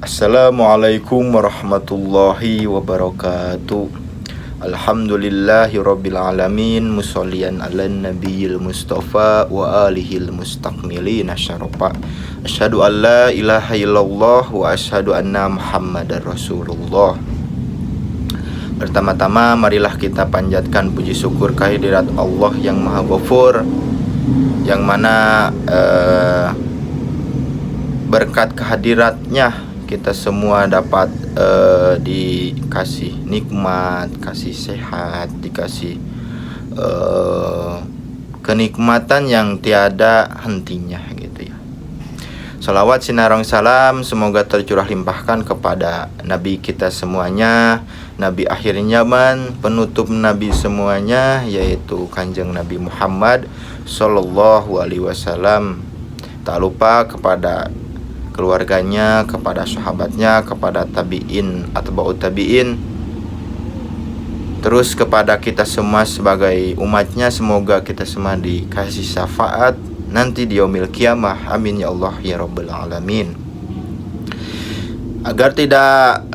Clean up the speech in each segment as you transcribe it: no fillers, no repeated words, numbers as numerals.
Assalamualaikum warahmatullahi wabarakatuh. Alhamdulillahi rabbil alamin. Musollian ala nabiyil mustafa wa alihil mustakmilin asyarafa. Asyhadu an la ilaha illallah wa asyhadu anna muhammadar rasulullah. Pertama-tama marilah kita panjatkan puji syukur kehadirat Allah yang Maha Ghafur, yang mana berkat kehadiratnya kita semua dapat dikasih nikmat, kasih sehat, dikasih kenikmatan yang tiada hentinya gitu ya. Salawat sinarong salam semoga tercurah limpahkan kepada Nabi kita semuanya, Nabi akhir zaman, penutup Nabi semuanya, yaitu Kanjeng Nabi Muhammad Sallallahu Alaihi Wasallam. Tak lupa kepada keluarganya, kepada sahabatnya, kepada tabi'in atba'ut tabi'in, terus kepada kita semua sebagai umatnya. Semoga kita semua dikasih syafaat nanti di yaumil qiyamah. Amin ya Allah ya rabbal alamin. Agar tidak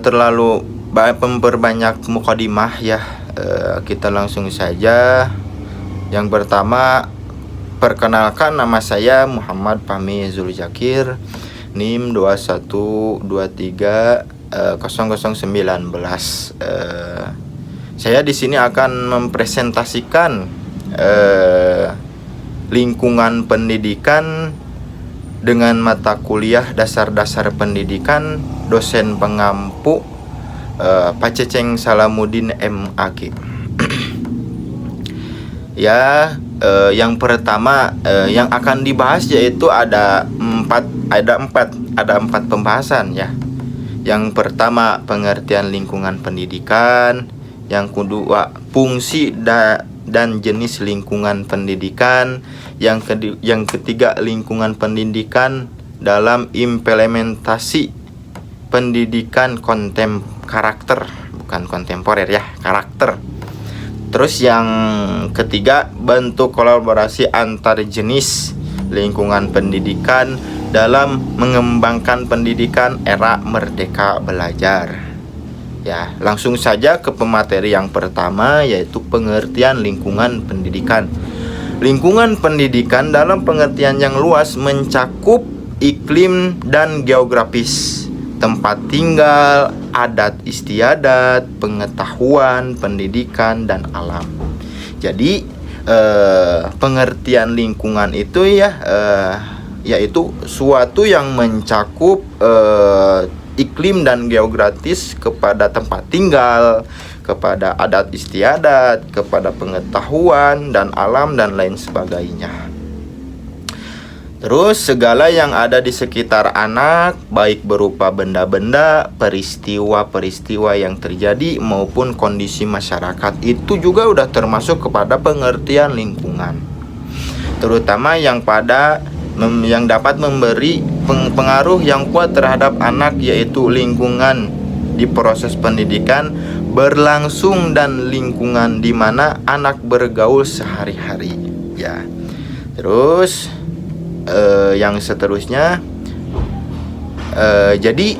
terlalu memperbanyak mukadimah ya, kita langsung saja. Yang pertama, perkenalkan, nama saya Muhammad Fahmi Zulzakir, NIM 21230019. Saya di sini akan mempresentasikan lingkungan pendidikan dengan mata kuliah dasar-dasar pendidikan, dosen pengampu Pak Ceceng Salamuddin MAG. Ya, yang pertama yang akan dibahas yaitu ada empat pembahasan ya. Yang pertama, pengertian lingkungan pendidikan. Yang kedua, fungsi dan jenis lingkungan pendidikan. Yang ketiga, lingkungan pendidikan dalam implementasi pendidikan karakter, bukan kontemporer ya, karakter. Terus yang ketiga, bentuk kolaborasi antar jenis lingkungan pendidikan dalam mengembangkan pendidikan era merdeka belajar. Ya, langsung saja ke pemateri yang pertama, yaitu pengertian lingkungan pendidikan. Lingkungan pendidikan dalam pengertian yang luas mencakup iklim dan geografis, tempat tinggal, adat istiadat, pengetahuan, pendidikan, dan alam. Jadi pengertian lingkungan itu ya yaitu suatu yang mencakup iklim dan geografis kepada tempat tinggal, kepada adat istiadat, kepada pengetahuan dan alam, dan lain sebagainya. Terus segala yang ada di sekitar anak, baik berupa benda-benda, peristiwa-peristiwa yang terjadi maupun kondisi masyarakat, itu juga udah termasuk kepada pengertian lingkungan. Terutama yang dapat memberi pengaruh yang kuat terhadap anak, yaitu lingkungan di proses pendidikan berlangsung dan lingkungan di mana anak bergaul sehari-hari ya. Terus yang seterusnya, jadi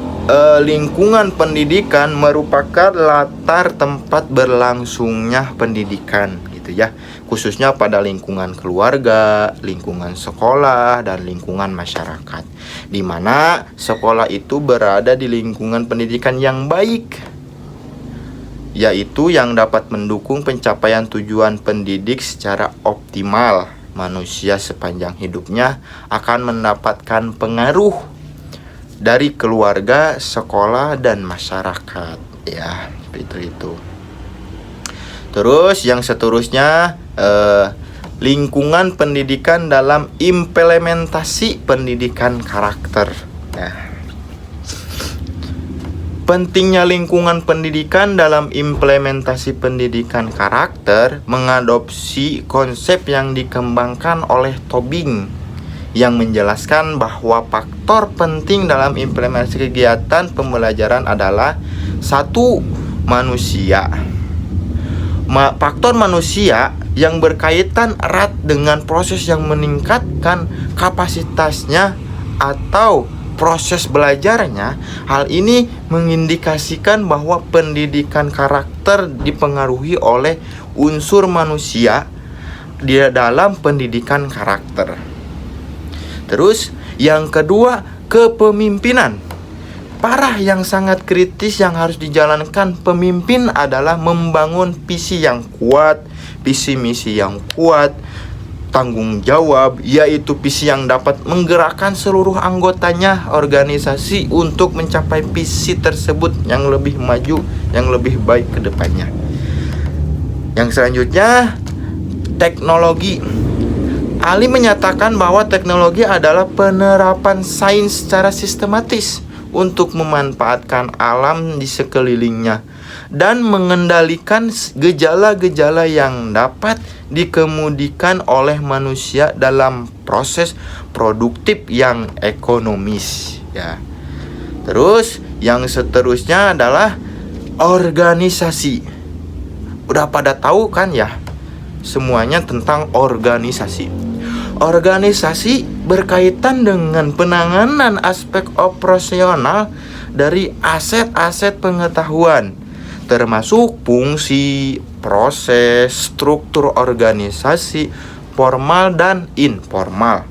lingkungan pendidikan merupakan latar tempat berlangsungnya pendidikan gitu ya, khususnya pada lingkungan keluarga, lingkungan sekolah, dan lingkungan masyarakat, di mana sekolah itu berada di lingkungan pendidikan yang baik, yaitu yang dapat mendukung pencapaian tujuan pendidik secara optimal. Manusia sepanjang hidupnya akan mendapatkan pengaruh dari keluarga, sekolah, dan masyarakat ya, seperti itu. Terus yang seterusnya, lingkungan pendidikan dalam implementasi pendidikan karakter. Nah, pentingnya lingkungan pendidikan dalam implementasi pendidikan karakter mengadopsi konsep yang dikembangkan oleh Tobing, yang menjelaskan bahwa faktor penting dalam implementasi kegiatan pembelajaran adalah satu, manusia. Faktor manusia yang berkaitan erat dengan proses yang meningkatkan kapasitasnya atau proses belajarnya, hal ini mengindikasikan bahwa pendidikan karakter dipengaruhi oleh unsur manusia di dalam pendidikan karakter. Terus yang kedua, kepemimpinan. Parah yang sangat kritis yang harus dijalankan pemimpin adalah membangun visi yang kuat, visi misi yang kuat, tanggung jawab, yaitu visi yang dapat menggerakkan seluruh anggotanya organisasi untuk mencapai visi tersebut yang lebih maju, yang lebih baik ke depannya. Yang selanjutnya, teknologi. Ali menyatakan bahwa teknologi adalah penerapan sains secara sistematis untuk memanfaatkan alam di sekelilingnya dan mengendalikan gejala-gejala yang dapat dikemudikan oleh manusia dalam proses produktif yang ekonomis, ya. Terus yang seterusnya adalah organisasi. Udah pada tahu kan ya semuanya tentang organisasi. Organisasi berkaitan dengan penanganan aspek operasional dari aset-aset pengetahuan, termasuk fungsi, proses, struktur organisasi, formal dan informal,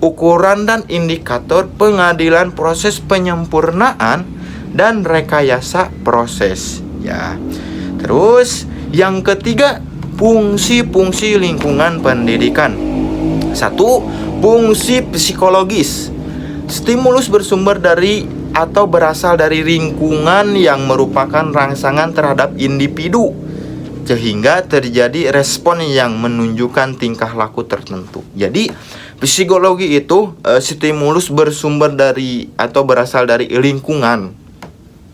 ukuran dan indikator pengadilan proses penyempurnaan dan rekayasa proses, ya. Terus yang ketiga, fungsi-fungsi lingkungan pendidikan. 1. Fungsi psikologis. Stimulus bersumber dari atau berasal dari lingkungan yang merupakan rangsangan terhadap individu, sehingga terjadi respon yang menunjukkan tingkah laku tertentu. Jadi psikologi itu stimulus bersumber dari atau berasal dari lingkungan,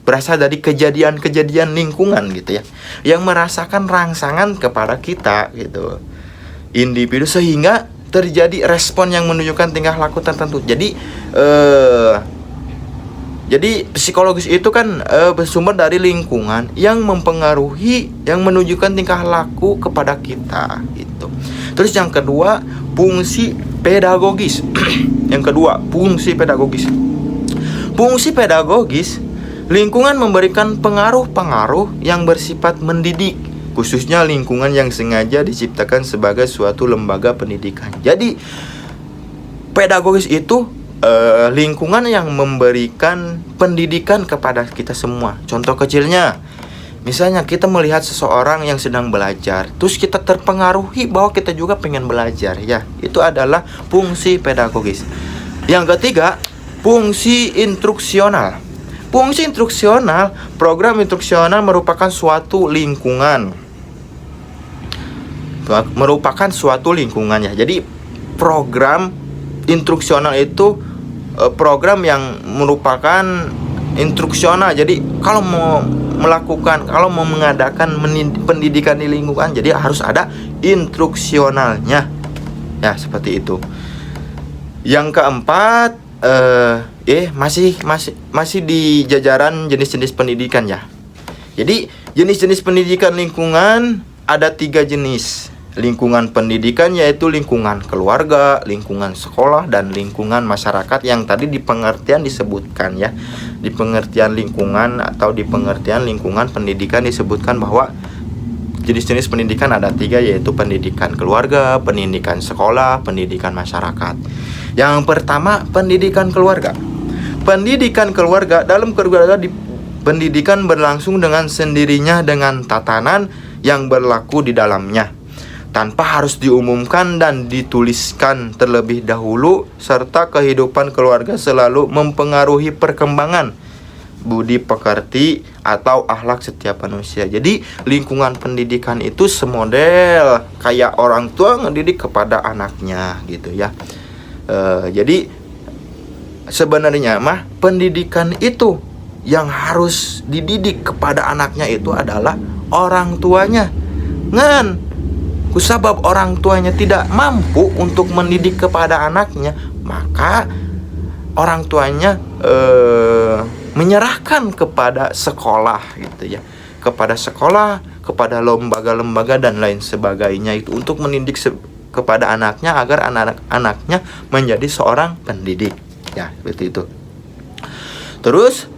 berasal dari kejadian-kejadian lingkungan gitu ya, yang merasakan rangsangan kepada kita gitu, individu, sehingga terjadi respon yang menunjukkan tingkah laku tertentu. Jadi psikologis itu kan bersumber dari lingkungan yang mempengaruhi, yang menunjukkan tingkah laku kepada kita gitu. Terus yang kedua, fungsi pedagogis. Yang kedua, fungsi pedagogis. Fungsi pedagogis, lingkungan memberikan pengaruh-pengaruh yang bersifat mendidik, khususnya lingkungan yang sengaja diciptakan sebagai suatu lembaga pendidikan. Jadi pedagogis itu lingkungan yang memberikan pendidikan kepada kita semua. Contoh kecilnya, misalnya kita melihat seseorang yang sedang belajar, terus kita terpengaruhi bahwa kita juga pengen belajar, ya. Itu adalah fungsi pedagogis. Yang ketiga, fungsi instruksional. Fungsi instruksional, program instruksional merupakan suatu lingkungan. Ya. Jadi program instruksional itu program yang merupakan instruksional. Jadi kalau mau mengadakan pendidikan di lingkungan, jadi harus ada instruksionalnya. Ya, seperti itu. Yang keempat, masih di jajaran jenis-jenis pendidikan ya. Jadi jenis-jenis pendidikan lingkungan ada 3 jenis. Lingkungan pendidikan yaitu lingkungan keluarga, lingkungan sekolah, dan lingkungan masyarakat yang tadi di pengertian disebutkan ya. Di pengertian lingkungan atau di pengertian lingkungan pendidikan disebutkan bahwa jenis-jenis pendidikan ada 3, yaitu pendidikan keluarga, pendidikan sekolah, pendidikan masyarakat. Yang pertama, pendidikan keluarga. Pendidikan keluarga, dalam keluarga pendidikan berlangsung dengan sendirinya dengan tatanan yang berlaku di dalamnya, tanpa harus diumumkan dan dituliskan terlebih dahulu, serta kehidupan keluarga selalu mempengaruhi perkembangan budi pekerti atau akhlak setiap manusia. Jadi lingkungan pendidikan itu semodel kayak orang tua ngedidik kepada anaknya gitu ya. Jadi sebenarnya pendidikan itu yang harus dididik kepada anaknya itu adalah orang tuanya. Kusabab orang tuanya tidak mampu untuk mendidik kepada anaknya, maka orang tuanya menyerahkan kepada sekolah gitu ya, kepada sekolah, kepada lembaga-lembaga dan lain sebagainya itu untuk mendidik kepada anaknya agar anak-anaknya menjadi seorang pendidik ya, seperti itu. Terus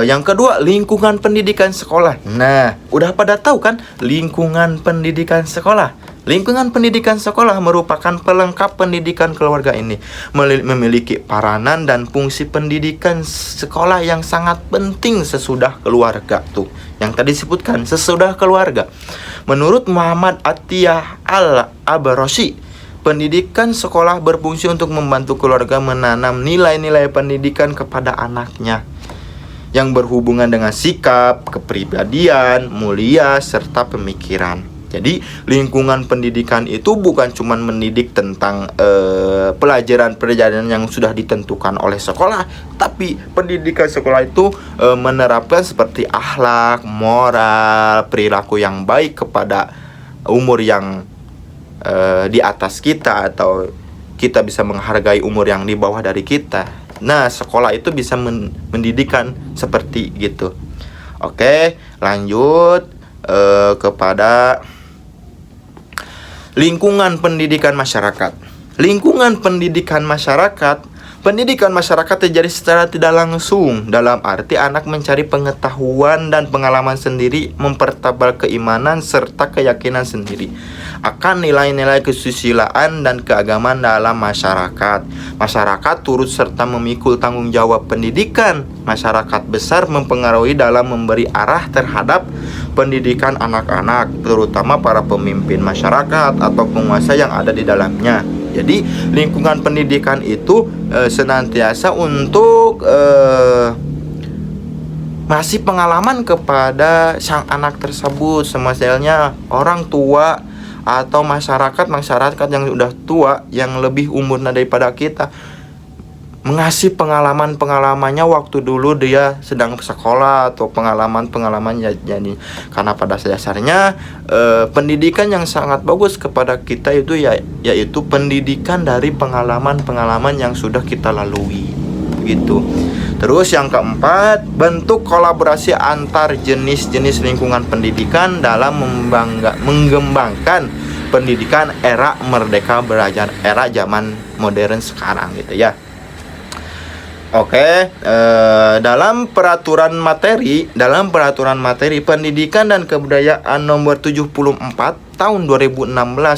yang kedua, lingkungan pendidikan sekolah. Nah, udah pada tahu kan lingkungan pendidikan sekolah? Lingkungan pendidikan sekolah merupakan pelengkap pendidikan keluarga ini, memiliki peranan dan fungsi pendidikan sekolah yang sangat penting sesudah keluarga tuh. Yang tadi disebutkan sesudah keluarga. Menurut Muhammad Atiyah Al-Abarosi, pendidikan sekolah berfungsi untuk membantu keluarga menanam nilai-nilai pendidikan kepada anaknya yang berhubungan dengan sikap, kepribadian, mulia, serta pemikiran. Jadi lingkungan pendidikan itu bukan cuma mendidik tentang pelajaran-pelajaran yang sudah ditentukan oleh sekolah, tapi pendidikan sekolah itu menerapkan seperti akhlak, moral, perilaku yang baik kepada umur yang di atas kita, atau kita bisa menghargai umur yang di bawah dari kita. Nah, sekolah itu bisa mendidikan seperti gitu. Oke, lanjut kepada lingkungan pendidikan masyarakat. Lingkungan pendidikan masyarakat, pendidikan masyarakat terjadi secara tidak langsung, dalam arti anak mencari pengetahuan dan pengalaman sendiri, mempertebal keimanan serta keyakinan sendiri akan nilai-nilai kesusilaan dan keagamaan dalam masyarakat. Masyarakat turut serta memikul tanggung jawab pendidikan. Masyarakat besar mempengaruhi dalam memberi arah terhadap pendidikan anak-anak, terutama para pemimpin masyarakat atau penguasa yang ada di dalamnya. Jadi lingkungan pendidikan itu senantiasa untuk masih pengalaman kepada sang anak tersebut. Misalnya orang tua atau masyarakat yang sudah tua, yang lebih umur daripada kita, mengasih pengalamannya waktu dulu dia sedang sekolah, atau pengalaman jadi, karena pada dasarnya pendidikan yang sangat bagus kepada kita itu yaitu pendidikan dari pengalaman yang sudah kita lalui gitu. Terus yang keempat, bentuk kolaborasi antar jenis-jenis lingkungan pendidikan dalam mengembangkan pendidikan era merdeka belajar, era zaman modern sekarang gitu ya. Oke, dalam peraturan materi pendidikan dan kebudayaan nomor 74 tahun 2016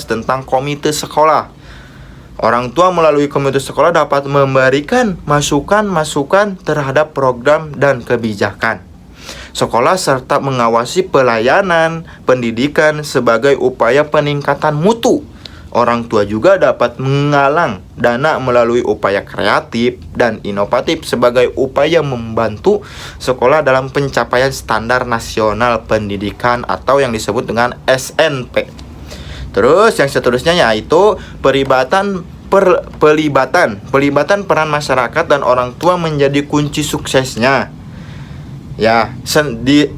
tentang komite sekolah, orang tua melalui komite sekolah dapat memberikan masukan terhadap program dan kebijakan sekolah serta mengawasi pelayanan pendidikan sebagai upaya peningkatan mutu. Orang tua juga dapat menggalang dana melalui upaya kreatif dan inovatif sebagai upaya membantu sekolah dalam pencapaian standar nasional pendidikan atau yang disebut dengan SNP. Terus yang seterusnya yaitu pelibatan peran masyarakat dan orang tua menjadi kunci suksesnya. Ya,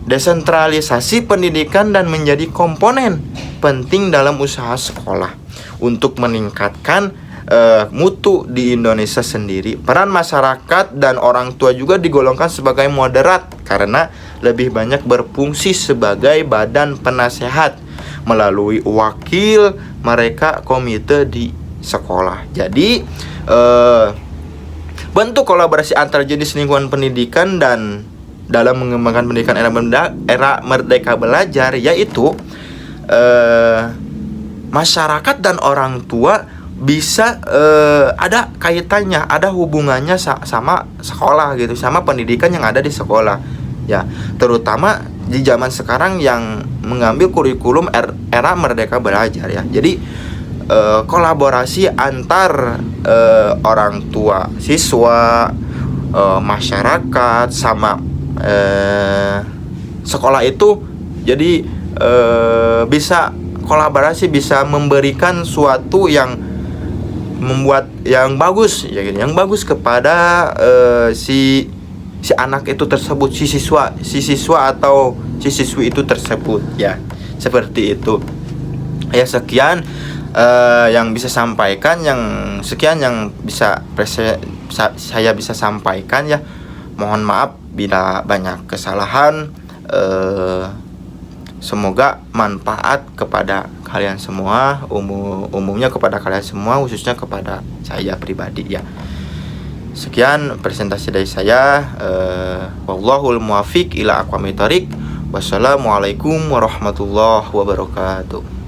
desentralisasi pendidikan dan menjadi komponen penting dalam usaha sekolah untuk meningkatkan mutu di Indonesia sendiri. Peran masyarakat dan orang tua juga digolongkan sebagai moderat karena lebih banyak berfungsi sebagai badan penasehat melalui wakil mereka komite di sekolah. Jadi bentuk kolaborasi antar jenis lingkungan pendidikan dan dalam mengembangkan pendidikan era merdeka belajar yaitu masyarakat dan orang tua bisa ada kaitannya, ada hubungannya sama sekolah gitu, sama pendidikan yang ada di sekolah ya, terutama di zaman sekarang yang mengambil kurikulum era merdeka belajar ya. Jadi kolaborasi antar orang tua siswa, masyarakat sama sekolah itu jadi bisa kolaborasi, bisa memberikan suatu yang membuat yang bagus ya, yang bagus kepada si anak itu tersebut, si siswa atau si siswi itu tersebut ya, seperti itu ya. Sekian yang bisa sampaikan, yang bisa saya bisa sampaikan ya. Mohon maaf bila banyak kesalahan. Semoga manfaat kepada kalian semua, umumnya kepada kalian semua, khususnya kepada saya pribadi ya. Sekian presentasi dari saya. Wallahul muwafiq ila aqwamit thoriq. Wassalamualaikum warahmatullahi wabarakatuh.